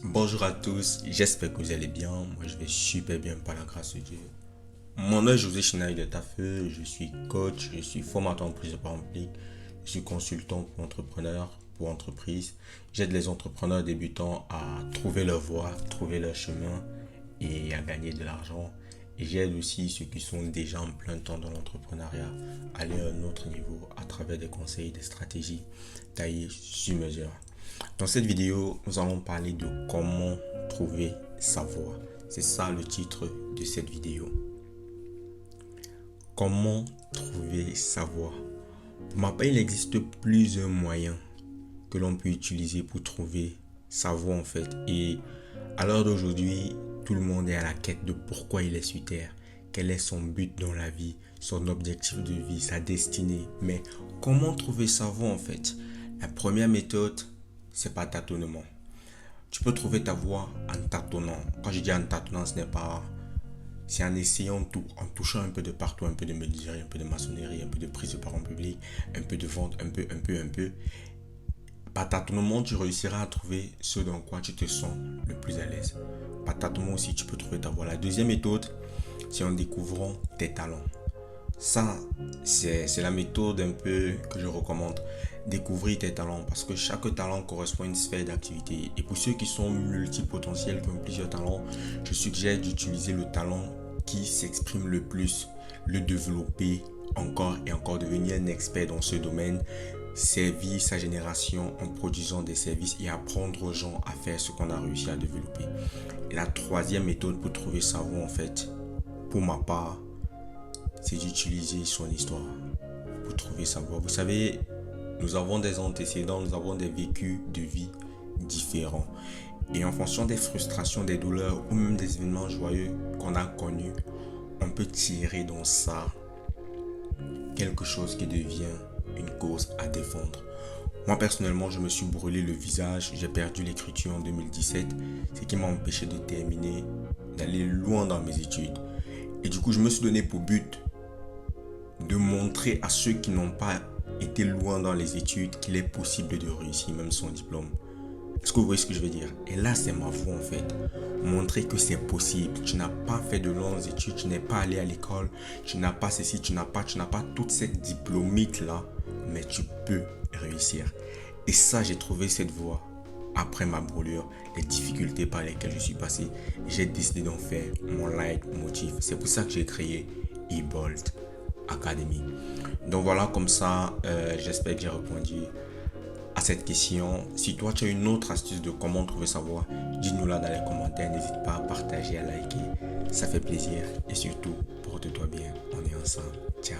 Bonjour à tous, j'espère que vous allez bien. Moi, je vais super bien par la grâce de Dieu. Mon nom est José Chinaï de Tafeu, je suis coach, je suis formateur en prise de parole publique, je suis consultant pour entrepreneurs, pour entreprises. J'aide les entrepreneurs débutants à trouver leur voie, trouver leur chemin et à gagner de l'argent. Et j'aide aussi ceux qui sont déjà en plein temps dans l'entrepreneuriat à aller à un autre niveau à travers des conseils, des stratégies taillées sur mesure. Dans cette vidéo, nous allons parler de comment trouver sa voie. C'est ça le titre de cette vidéo. Comment trouver sa voie? Pour ma part, il existe plusieurs moyens que l'on peut utiliser pour trouver sa voie en fait. Et à l'heure d'aujourd'hui, tout le monde est à la quête de pourquoi il est sur Terre. Quel est son but dans la vie, son objectif de vie, sa destinée. Mais comment trouver sa voie en fait? La première méthode, c'est pas tâtonnement. Tu peux trouver ta voie en tâtonnant. Quand je dis en tâtonnant, ce n'est pas... C'est en essayant tout, en touchant un peu de partout, un peu de menuiserie, un peu de maçonnerie, un peu de prise de parole publique, un peu de vente, un peu. Par tâtonnement, tu réussiras à trouver ce dans quoi tu te sens le plus à l'aise. Par tâtonnement aussi, tu peux trouver ta voie. La deuxième méthode, c'est en découvrant tes talents. Ça, c'est la méthode un peu que je recommande. Découvrir tes talents parce que chaque talent correspond à une sphère d'activité. Et pour ceux qui sont multipotentiels, qui ont plusieurs talents, je suggère d'utiliser le talent qui s'exprime le plus, le développer encore et encore, devenir un expert dans ce domaine, servir sa génération en produisant des services et apprendre aux gens à faire ce qu'on a réussi à développer. Et la troisième méthode pour trouver sa voie, en fait, pour ma part, c'est d'utiliser son histoire pour trouver sa voie. Vous savez, nous avons des antécédents, nous avons des vécus de vie différents. Et en fonction des frustrations, des douleurs ou même des événements joyeux qu'on a connus, on peut tirer dans ça quelque chose qui devient une cause à défendre. Moi personnellement, je me suis brûlé le visage, j'ai perdu l'écriture en 2017, ce qui m'a empêché de terminer, d'aller loin dans mes études. Et du coup, je me suis donné pour but de montrer à ceux qui n'ont pas été loin dans les études qu'il est possible de réussir même sans diplôme. Est-ce que vous voyez ce que je veux dire? Et là, c'est ma voie en fait. Montrer que c'est possible. Tu n'as pas fait de longues études, tu n'es pas allé à l'école, tu n'as pas ceci, tu n'as pas toute cette diplômite là, mais tu peux réussir. Et ça, j'ai trouvé cette voie après ma brûlure, les difficultés par lesquelles je suis passé. J'ai décidé d'en faire mon leitmotiv. C'est pour ça que j'ai créé eBolt Academy. Donc voilà, comme ça, j'espère que j'ai répondu à cette question. Si toi tu as une autre astuce de comment trouver sa voie, dis-nous là dans les commentaires. N'hésite pas à partager, à liker, ça fait plaisir. Et surtout, porte-toi bien, on est ensemble. Ciao.